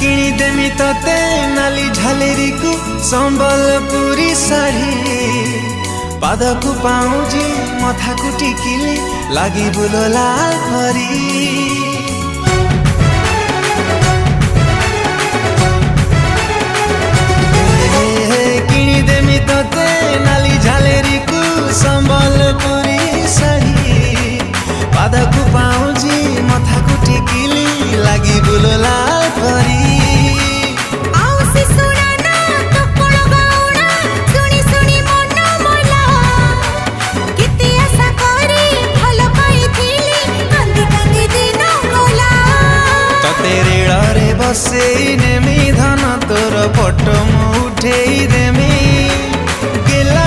किणीदेमी तते नाली झालेरी को संबलपुरी साड़ी पादकु पाउजी मथा को टिकिली लगी बुलो लाल परी किणीदेमी तते नाली झालेरी को संबलपुरी साड़ी पादकु पाउजी मथा को टिकिली लगी बुलो लाल परी बसई नेमी धन तोर फोटो मु उठेई देमी गेला